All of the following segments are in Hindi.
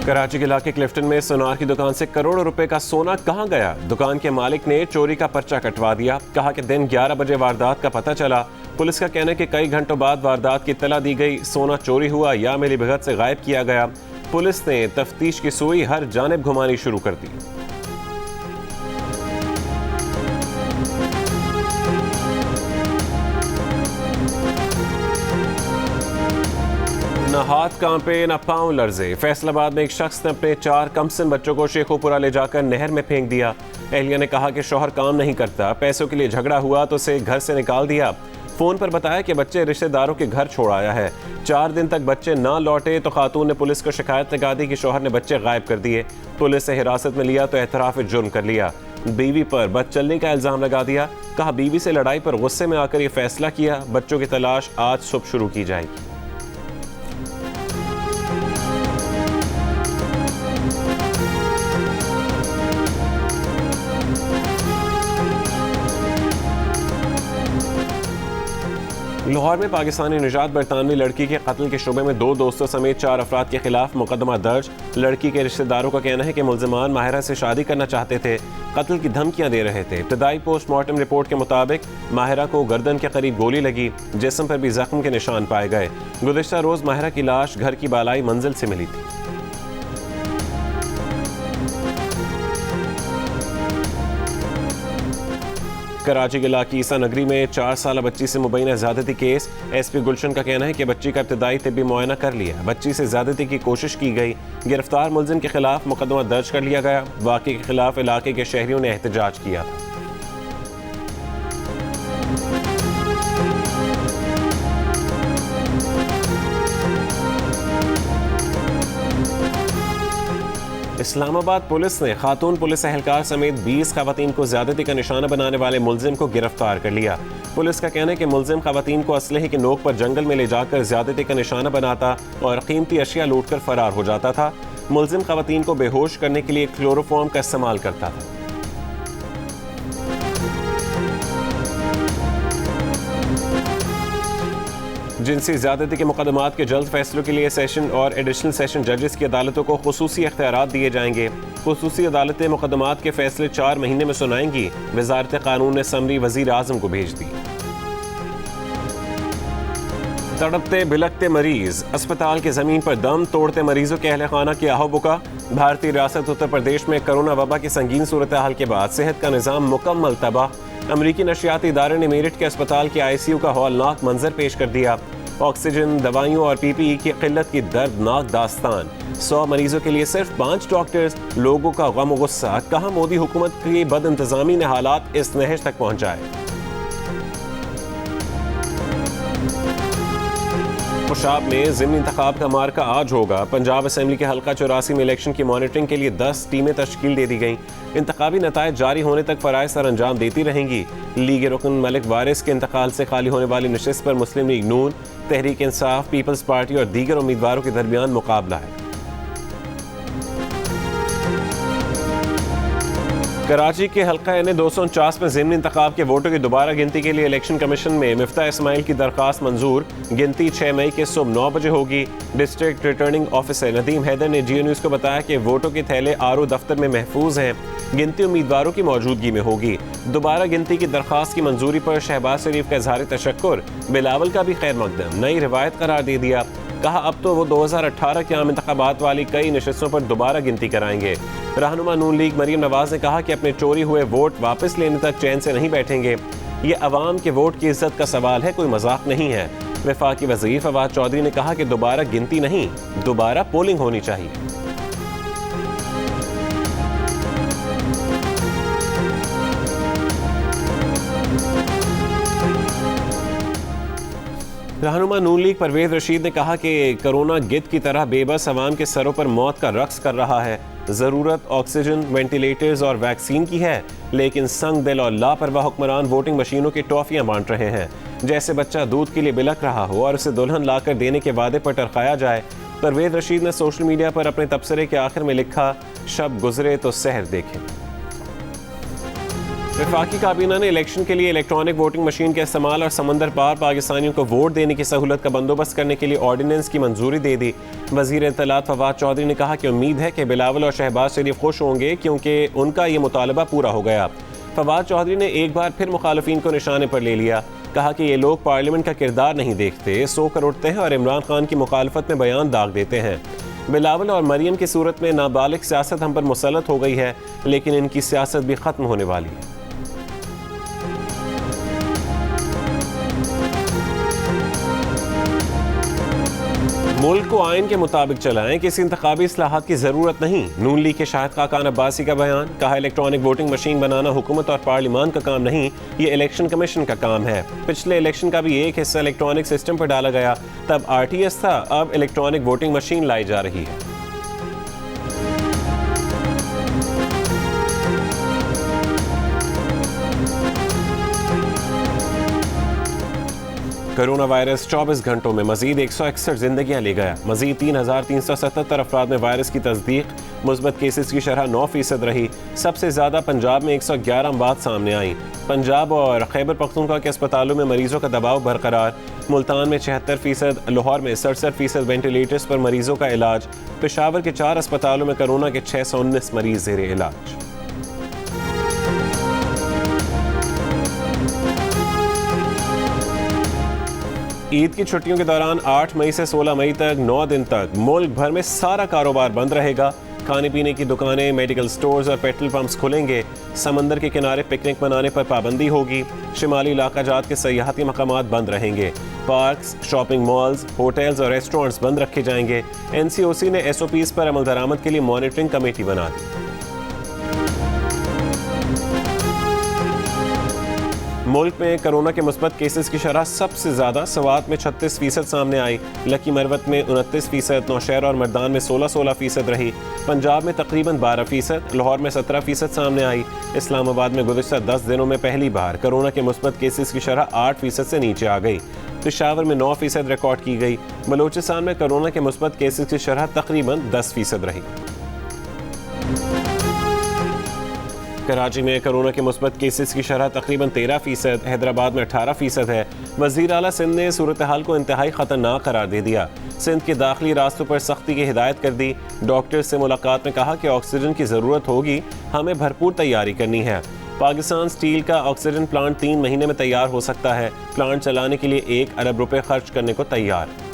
कराची के इलाके क्लिफ्टन में सोनार की दुकान से करोड़ों रुपए का सोना कहां गया? दुकान के मालिक ने चोरी का पर्चा कटवा दिया। कहा कि दिन 11 बजे वारदात का पता चला। पुलिस का कहना है कि कई घंटों बाद वारदात की इत्तला दी गई। सोना चोरी हुआ या मिलीभगत से गायब किया गया। पुलिस ने तफ्तीश की सुई हर जानिब घुमानी शुरू कर दी। न हाथ कांपे न पांव लर्जे। फैसलाबाद में एक शख्स ने अपने 4 कमसिन बच्चों को शेखोपुरा ले जाकर नहर में फेंक दिया। एहलिया ने कहा कि शौहर काम नहीं करता, पैसों के लिए झगड़ा हुआ तो उसे घर से निकाल दिया। फोन पर बताया कि बच्चे रिश्तेदारों के घर छोड़ आया है। 4 दिन तक बच्चे ना लौटे तो खातून ने पुलिस को शिकायत लगा दी कि शौहर ने बच्चे गायब कर दिए। पुलिस से हिरासत में लिया तो एतराफ जुर्म कर लिया। बीवी पर बदचलनी का इल्जाम लगा दिया। कहा बीवी से लड़ाई पर गुस्से में आकर ये फैसला किया। बच्चों की तलाश आज सुबह शुरू की जाएगी। लाहौर में पाकिस्तानी निजात बरतानवी लड़की के कत्ल के शुबे में 2 दोस्तों समेत 4 अफराद के खिलाफ मुकदमा दर्ज। लड़की के रिश्तेदारों का कहना है कि मुल्जिमान माहिरा से शादी करना चाहते थे, कत्ल की धमकियां दे रहे थे। इब्तदाई पोस्टमार्टम रिपोर्ट के मुताबिक माहिरा को गर्दन के करीब गोली लगी, जिस्म पर भी जख्म के निशान पाए गए। गुज़िश्ता रोज माहिरा की लाश घर की बालाई मंजिल से मिली थी। कराची के इलाके ईसा नगरी में 4 साल बच्ची से मुबैना ज़्यादती केस। SP गुलशन का कहना है कि बच्ची का इब्तदाई तिब्बी मुआयना कर लिया, बच्ची से ज़्यादती की कोशिश की गई। गिरफ्तार मुलजिम के खिलाफ मुकदमा दर्ज कर लिया गया। वाक़े के खिलाफ इलाके के शहरियों ने एहतजाज किया। इस्लामाबाद पुलिस ने खातून पुलिस एहलकार समेत 20 खवातीन को ज्यादती का निशाना बनाने वाले मुलजिम को गिरफ्तार कर लिया। पुलिस का कहना है कि मुलजिम खवातीन को असलहे की नोक पर जंगल में ले जाकर ज्यादती का निशाना बनाता और कीमती अशिया लूटकर फरार हो जाता था। मुलजिम खवातीन को बेहोश करने के लिए क्लोरोफॉर्म का इस्तेमाल करता था। जिनसी ज्यादती के मुकदमात के जल्द फैसलों के लिए सेशन और एडिशनल सेशन जजेस की अदालतों को खुसूसी इख्तियारात दिए जाएंगे। खुसूसी अदालतें मुकदमात के फैसले 4 महीने में सुनाएंगी। वजारत कानून ने समरी वजीर आजम को भेज दी। तड़पते भिलकते मरीज, अस्पताल की जमीन पर दम तोड़ते मरीजों के अहले खाना की आहो बुका। भारतीय रियासत उत्तर प्रदेश में कोरोना वबा की संगीन सूरत हाल के बाद सेहत का निज़ाम मुकम्मल तबाह। अमरीकी नशियाती इदारे ने मेरठ के अस्पताल के ICU का हौलनाक मंजर पेश कर दिया। ऑक्सीजन, दवाइयों और PPE की किल्लत की दर्दनाक दास्तान। 100 मरीजों के लिए सिर्फ 5 डॉक्टर्स। लोगों का गम और गुस्सा। कहाँ मोदी हुकूमत की बदइंतजामी ने हालात इस नहज तक पहुंचाए। खुशाब में ज़िमनी इंतखाब का मार्का आज होगा। पंजाब असेंबली के हल्का 84 में इलेक्शन की मॉनिटरिंग के लिए 10 टीमें तश्कील दे दी गई। इंतखाबी नतायज जारी होने तक फ़राइज़ सर अंजाम देती रहेंगी। लीग रुकन मलिक वारिस के इंतकाल से खाली होने वाली नशिस्त पर मुस्लिम लीग नून, तहरीक इंसाफ, पीपल्स पार्टी और दीगर उम्मीदवारों के दरमियान मुकाबला है। कराची के हल्का N 249 में ज़िमनी इंतखाब के वोटों की दोबारा गिनती के लिए इलेक्शन कमीशन में मिफ्ता इस्माइल की दरख्वास्त मंजूर। गिनती 6 मई के सुबह 9 बजे होगी। District returning officer Nadeem Haider ने GO न्यूज़ को बताया कि वोटों के थैले RO दफ्तर में महफूज हैं। गिनती उम्मीदवारों की मौजूदगी में होगी। दोबारा गिनती की दरख्वास्त की मंजूरी पर शहबाज शरीफ का इज़हार तशक्कुर। बिलावल का भी खैर मकदम नई रिवायत करार दे दिया। कहा अब तो वो 2018 के आम इंतखाबात वाली कई नशिस्तों पर दोबारा गिनती कराएंगे। रहनुमा नून लीग मरीम नवाज ने कहा कि अपने चोरी हुए वोट वापस लेने तक चैन से नहीं बैठेंगे। ये अवाम के वोट की इज्जत का सवाल है, कोई मजाक नहीं है। वफाकी वज़ीर फवाद चौधरी ने कहा कि दोबारा गिनती नहीं, दोबारा पोलिंग होनी चाहिए। रहनुमा नून लीग परवेज रशीद ने कहा कि कोरोना गिद्ध की तरह बेबस अवाम के सरों पर मौत का रक्स कर रहा है। ज़रूरत ऑक्सीजन, वेंटिलेटर्स और वैक्सीन की है, लेकिन संग दिल और लापरवाह हुक्मरान वोटिंग मशीनों की टॉफियां बांट रहे हैं। जैसे बच्चा दूध के लिए बिलख रहा हो और उसे दुल्हन लाकर देने के वादे पर टरकाया जाए। परवेज रशीद ने सोशल मीडिया पर अपने तबसरे के आखिर में लिखा, शब गुजरे तो सहर देखें। वफाकी काबीना ने इलेक्शन के लिए इलेक्ट्रॉनिक वोटिंग मशीन के इस्तेमाल और समंदर पार पाकिस्तानियों को वोट देने की सहूलत का बंदोबस्त करने के लिए ऑर्डिनेंस की मंजूरी दे दी। वजीर इत्तलात फवाद चौधरी ने कहा कि उम्मीद है कि बिलावल और शहबाज शरीफ खुश होंगे क्योंकि उनका ये मुतालबा पूरा हो गया। फवाद चौधरी ने एक बार फिर मुखालफिन को निशाने पर ले लिया। कहा कि ये लोग पार्लियामेंट का किरदार नहीं देखते, सो कर उठते हैं और इमरान खान की मुखालफत में बयान दाग देते हैं। बिलावल और मरियम की सूरत में नाबालिग सियासत हम पर मुसल्लत हो गई है, लेकिन इनकी सियासत भी ख़त्म होने वाली है। मुल्क को आइन के मुताबिक चलाएं, किसी इंतखाबी इस्लाहात की ज़रूरत नहीं। नून लीग के शाहिद खाकान अब्बासी का बयान। कहा इलेक्ट्रॉनिक वोटिंग मशीन बनाना हुकूमत और पार्लियामान का काम नहीं, ये इलेक्शन कमीशन का काम है। पिछले इलेक्शन का भी एक हिस्सा इलेक्ट्रॉनिक सिस्टम पर डाला गया, तब RTS था, अब इलेक्ट्रॉनिक वोटिंग मशीन लाई जा रही है। कोरोना वायरस 24 घंटों में मजीद 161 जिंदगियां ले गया। मजीद 3,377 अफराद में वायरस की तस्दीक। मुस्बत केसेस की शरह 9% रही। सबसे ज़्यादा पंजाब में 111 अमवात सामने आई। पंजाब और खैबर पख्तूनख्वा के अस्पतालों में मरीजों का दबाव बरकरार। मुल्तान में 76%, लाहौर में 67% वेंटिलेटर्स पर मरीजों का इलाज। पेशावर के 4 अस्पतालों में कोरोना के 619 मरीज ज़ेरे इलाज। ईद की छुट्टियों के दौरान 8 मई से 16 मई तक 9 दिन तक मुल्क भर में सारा कारोबार बंद रहेगा। खाने पीने की दुकानें, मेडिकल स्टोर्स और पेट्रोल पंप्स खुलेंगे। समंदर के किनारे पिकनिक मनाने पर पाबंदी होगी। शिमाली इलाका जात के सयाहती मकामात बंद रहेंगे। पार्क्स, शॉपिंग मॉल्स, होटल्स और रेस्टोरेंट्स बंद रखे जाएंगे। NCOC ने SOPs पर अमल दरामद के लिए मॉनिटरिंग कमेटी बना दी। मुल्क में कोरोना के मुस्बत केसेस की शरह सबसे ज़्यादा सवात में 36% सामने आई। लकी मरवत में 29%, नौशहर और मर्दान में 16% रही। पंजाब में तकरीबन 12%, लाहौर में 17% सामने आई। इस्लामाबाद में गुज़िश्ता 10 दिनों में पहली बार कोरोना के मुस्बत केसेस की शरह 8% से नीचे आ गई। पेशावर में 9% रिकॉर्ड की गई। बलोचिस्तान में कोरोना के मुस्बत केसेस की शरह तकरीबन 10% रही। कराची में कोरोना के मुस्बत केसेस की शरह तकरीबन 13%, हैदराबाद में 18% है। वज़ीर आला सिंध ने सूरत हाल को इंतहाई ख़तरनाक करार दे दिया। सिंध के दाखिली रास्तों पर सख्ती की हिदायत कर दी। डॉक्टर से मुलाकात में कहा कि ऑक्सीजन की ज़रूरत होगी, हमें भरपूर तैयारी करनी है। पाकिस्तान स्टील का ऑक्सीजन प्लांट 3 महीने में तैयार हो सकता है। प्लांट चलाने के लिए 1 अरब रुपए खर्च करने को तैयार।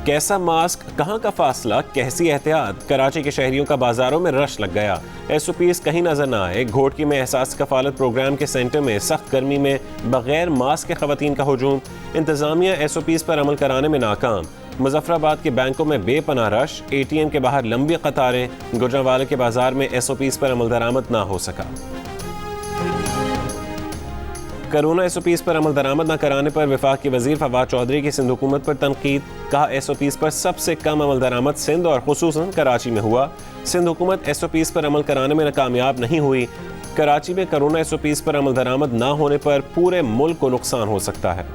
कैसा मास्क, कहां का फासला, कैसी एहतियात। कराची के शहरियों का बाजारों में रश लग गया। SOPs कहीं नजर न आए। घोटकी में एहसास कफालत प्रोग्राम के सेंटर में सख्त गर्मी में बगैर मास्क के खवातीन का हुजूम। इंतजामिया SOPs पर अमल कराने में नाकाम। मुजफ्फराबाद के बैंकों में बेपनाह रश। ATM के बाहर लंबी कतारें। गुजरांवाले के बाजार में SOPs पर अमल दरामद ना हो सका। कोरोना SOPs पर अमल दरामद न कराने पर वफाक के वजीर फवाद चौधरी की सिंध हुकूमत पर तनकीद। कहा SOPs पर सबसे कम अमल दरामद सिंध और खुसूसन कराची में हुआ। सिंध हुकूमत SOPs पर अमल कराने में नाकामयाब नहीं हुई। कराची में कोरोना SOPs पर अमल दरामद न होने पर पूरे मुल्क को नुकसान हो सकता है।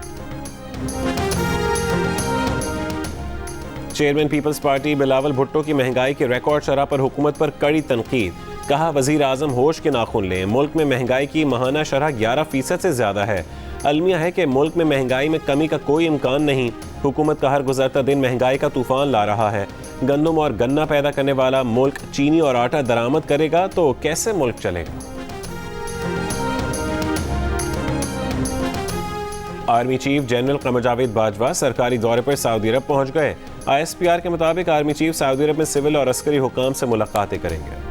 चेयरमैन पीपल्स पार्टी बिलावल भुट्टो की महंगाई के रिकॉर्ड शरह पर हुकूमत पर कड़ी तनकीद। कहा वजीर आजम होश के नाखून लें। मुल्क में महंगाई की माहाना शरह 11% से ज़्यादा है। अलमिया है कि मुल्क में महंगाई में कमी का कोई इम्कान नहीं। हुकूमत का हर गुजरता दिन महंगाई का तूफान ला रहा है। गंदम और गन्ना पैदा करने वाला मुल्क चीनी और आटा दरामद करेगा तो कैसे मुल्क चलेगा। Army chief general Qamar Javed Bajwa सरकारी दौरे पर सऊदी अरब पहुंच गए। ISPR के मुताबिक आर्मी चीफ सऊदी अरब में सिविल और अस्करी हुकाम से मुलाकातें करेंगे।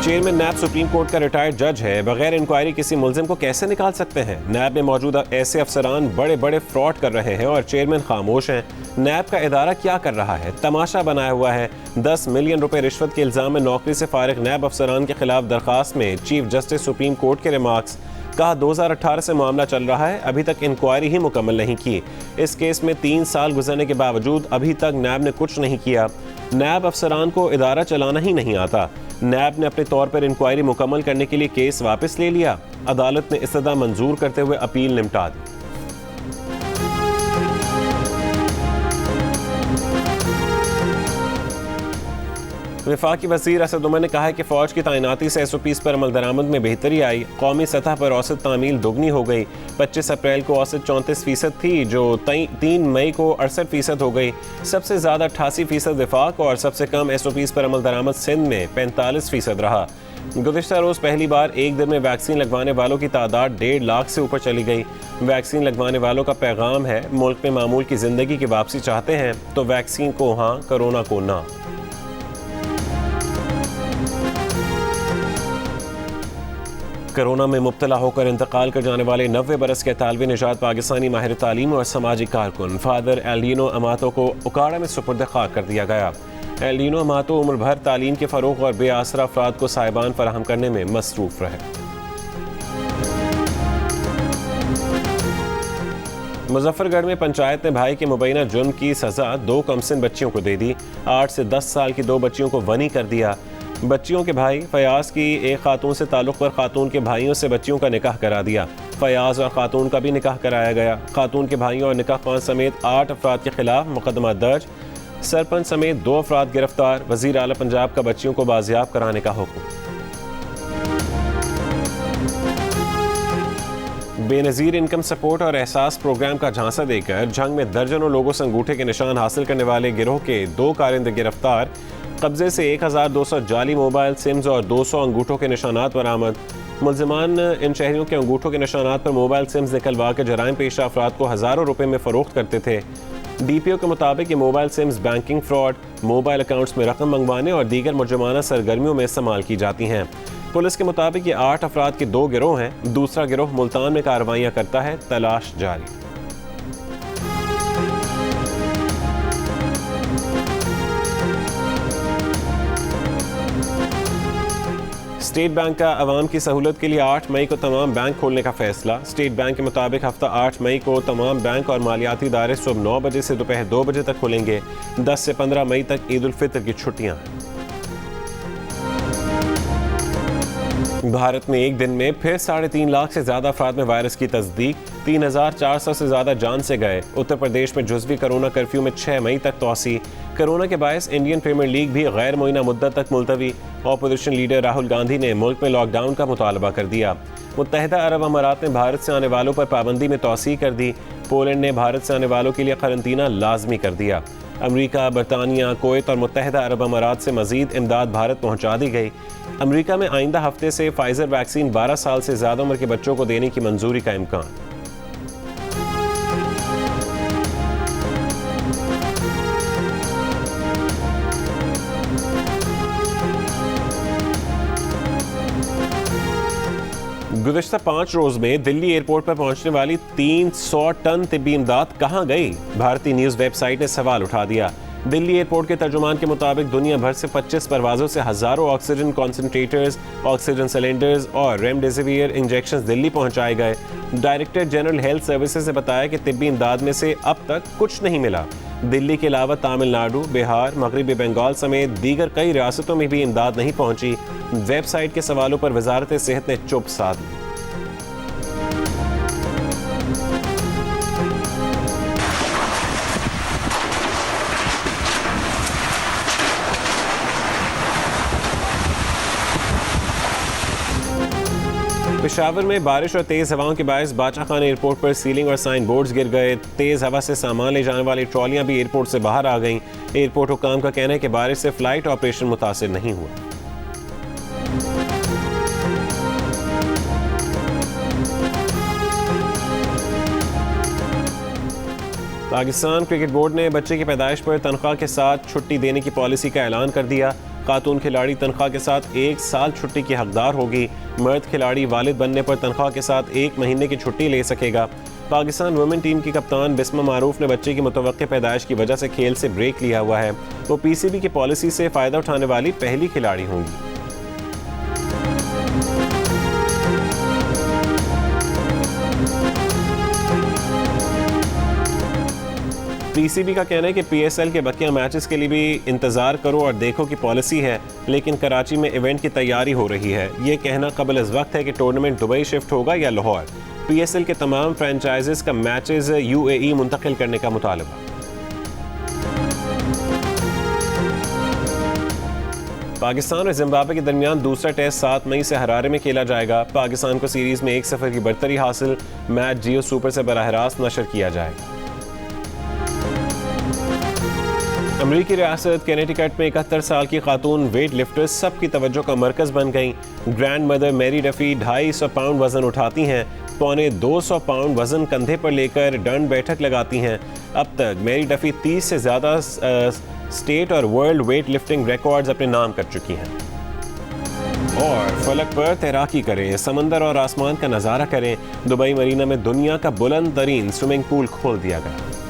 चेयरमैन नैब सुप्रीम कोर्ट का रिटायर्ड जज है। बगैर इंक्वायरी किसी मुलजिम को कैसे निकाल सकते हैं। नैब में मौजूद ऐसे अफसरान बड़े बड़े फ्रॉड कर रहे हैं और चेयरमैन खामोश हैं। नैब का इदारा क्या कर रहा है, तमाशा बनाया हुआ है। 10 मिलियन रुपए रिश्वत के इल्जाम में नौकरी से फारिग नैब अफसरान के खिलाफ दरखास्त में चीफ जस्टिस सुप्रीम कोर्ट के रिमार्क्स। कहा 2018 से मामला चल रहा है, अभी तक इंक्वायरी ही मुकम्मल नहीं की। इस केस में 3 साल गुजरने के बावजूद अभी तक नैब ने कुछ नहीं किया। नैब अफसरान को इदारा चलाना ही नहीं आता। नैब ने अपने तौर पर इंक्वायरी मुकम्मल करने के लिए केस वापस ले लिया। अदालत ने इस्तदा मंजूर करते हुए अपील निपटा दी। वफाकी वज़ीर असद उमर ने कहा है कि फ़ौज की तैनाती से SOPs पर अमल दरामद में बेहतरी आई। कौमी सतह पर औसत तामील दोगुनी हो गई। 25 अप्रैल को औसत 34% थी, जो 3 मई को 68% हो गई। सबसे ज़्यादा 88% वफाक और सबसे कम SOPs पर अमल दरामद सिंध में 45% रहा। गुज़िश्ता रोज़ पहली बार एक दिन में वैक्सीन लगवाने वालों की तादाद 1.5 लाख से ऊपर चली गई। वैक्सीन लगवाने वालों का पैगाम है, मुल्क में मामूल की ज़िंदगी की वापसी चाहते हैं तो वैक्सीन को हाँ, कोरोना को ना। कोरोना में मुब्तला होकर इंतकाल कर जाने वाले 90 बरस के तालिब निजात पाकिस्तानी माहिर तालीम और समाजी कारकुन फादर एल्डिनो अमातो को उकाड़ा में सुपुर्द खाक कर दिया गया। एल्डिनो अमातो उम्र भर तालीम के फ़रोग़ और बेआसरा अफराद को साहिबान फराहम करने में मसरूफ़ रहे। मुजफ्फरगढ़ में पंचायत ने भाई के मुबैना जुर्म की सज़ा 2 कमसिन बच्चियों को दे दी। 8 से 10 साल की 2 बच्चियों को वनी कर दिया। बच्चियों के भाई फयाज की एक खातून से ताल्लुक़ पर खातून के भाइयों से बच्चियों का निकाह करा दिया। फयाज और खातून का भी निकाह कराया गया। खातून के भाइयों और निकाह खान समेत 8 अफराद के खिलाफ मुकदमा दर्ज। सरपंच समेत 2 अफराद गिरफ्तार। वज़ीर आला पंजाब का बच्चियों को बाजियाब कराने का हुक्म। बेनज़ीर इनकम सपोर्ट और एहसास प्रोग्राम का झांसा देकर जंग में दर्जनों लोगों से अंगूठे के निशान हासिल करने वाले गिरोह के 2 कारिंदे गिरफ्तार। कब्जे से 1200 जाली मोबाइल सिम्स और 200 अंगूठों के निशानात बरामद। मुल्ज़िमान इन शहरियों के अंगूठों के निशानात पर मोबाइल सिम्स निकलवा कर जराइम पेशा अफराद को हज़ारों रुपए में फ़रोख्त करते थे। DPO के मुताबिक ये mobile sims banking fraud, mobile accounts में रकम मंगवाने और दीगर मुजरमाना सरगर्मियों में इस्तेमाल की जाती हैं। पुलिस के मुताबिक ये 8 अफराद के 2 गिरोह हैं। दूसरा गिरोह मुल्तान में कार्रवाइयाँ करता है। तलाश जारी। स्टेट बैंक का अवाम की सहूलत के लिए 8 मई को तमाम बैंक खोलने का फैसला। स्टेट बैंक के मुताबिक हफ्ता 8 मई को तमाम बैंक और मालियाती इदारे सुबह 9 बजे से दोपहर 2 बजे तक खुलेंगे। 10 से 15 मई तक ईद उल फितर की छुट्टियां हैं। भारत में एक दिन में फिर 3.5 लाख से ज्यादा अफराद में वायरस की तस्दीक। 3,400 से ज्यादा जान से गए। उत्तर प्रदेश में जुज़वी कोरोना कर्फ्यू में 6 मई तक तोसी। कोरोना के बायस इंडियन प्रीमियर लीग भी गैर मुइना मुद्दत तक मुलतवी। ऑपोजिशन लीडर राहुल गांधी ने मुल्क में लॉकडाउन का मुतालबा कर दिया। मुत्तहिदा अरब अमारात ने भारत से आने वालों पर पाबंदी में तोसी कर दी। पोलैंड ने भारत से आने वालों के लिए करंतना लाजमी कर दिया। अमेरिका, बरतानिया, कुवैत और मुत्तहिदा अरब अमारात से मजीद इमदाद भारत पहुंचा दी गई। अमेरिका में आइंदा हफ्ते से फाइजर वैक्सीन 12 साल से ज्यादा उम्र के बच्चों को देने की मंजूरी का इम्कान। गुज़िश्ता 5 रोज में दिल्ली एयरपोर्ट पर पहुंचने वाली 300 टन तिब्बी इमदाद कहां गई? भारतीय न्यूज वेबसाइट ने सवाल उठा दिया। दिल्ली एयरपोर्ट के तर्जुमान के मुताबिक दुनिया भर से 25 परवाजों से हजारों ऑक्सीजन कॉन्सेंट्रेटर्स, ऑक्सीजन सिलेंडर्स और रेमडेसिविर इंजेक्शन दिल्ली पहुंचाए गए। डायरेक्टर जनरल हेल्थ सर्विसेज ने बताया कि तिब्बी इमदाद में से अब तक कुछ नहीं मिला। दिल्ली के अलावा तमिलनाडु, बिहार, मगरबी बंगाल समेत दीगर कई रियासतों में भी इमदाद नहीं पहुंची। वेबसाइट के सवालों पर वजारत सेहत ने चुप साध ली। पेशावर में बारिश और तेज हवाओं के बायस बादशाह खान एयरपोर्ट पर सीलिंग और साइन बोर्ड्स गिर गए। तेज हवा से सामान ले जाने वाली ट्रॉलियां भी एयरपोर्ट से बाहर आ गईं। एयरपोर्ट हुकाम का कहना है कि बारिश से फ्लाइट ऑपरेशन मुतासिर नहीं हुआ। पाकिस्तान क्रिकेट बोर्ड ने बच्चे की पैदाइश पर तनख्वाह के साथ छुट्टी देने की पॉलिसी का ऐलान कर दिया। खातून खिलाड़ी तनख्वाह के साथ 1 साल छुट्टी की हकदार होगी। मर्द खिलाड़ी वालिद बनने पर तनख्वाह के साथ 1 महीने की छुट्टी ले सकेगा। पाकिस्तान वुमेन टीम की कप्तान बिस्मा मारूफ ने बच्चे की मुतवक्के पैदाइश की वजह से खेल से ब्रेक लिया हुआ है। वो PCB की पॉलिसी से फ़ायदा उठाने वाली पहली खिलाड़ी होंगी। PCB का कहना है कि PSL के बकिया मैचेस के लिए भी इंतज़ार करो और देखो की पॉलिसी है, लेकिन कराची में इवेंट की तैयारी हो रही है। ये कहना कबल इस वक्त है कि टूर्नामेंट दुबई शिफ्ट होगा या लाहौर। PSL के तमाम फ्रेंचाइजेस का मैचेस UAE मुंतकिल करने का मुतालबा। पाकिस्तान और जिम्बाब्वे के दरमियान दूसरा टेस्ट 7 मई से हरारे में खेला जाएगा। पाकिस्तान को सीरीज में 1-0 की बढ़तरी हासिल। मैच जियो सुपर से बराह रास्त नशर किया जाएगा। अमरीकी रियासत कैनेटिकट में 71 साल की खातून वेट लिफ्टर सबकी तवज्जो का मरकज बन गई। Grandmother Mary Duffy 250 pound वजन उठाती हैं। 250 पाउंड वजन कंधे पर लेकर दंड बैठक लगाती हैं। अब तक मैरी डफी 30 से ज़्यादा स्टेट और वर्ल्ड वेट लिफ्टिंग रिकॉर्ड्स अपने नाम कर चुकी हैं। और फलक पर तैराकी करें, समंदर और आसमान का नज़ारा करें। दुबई मरीना में दुनिया का बुलंद तरीन स्विमिंग पूल खोल दिया गया।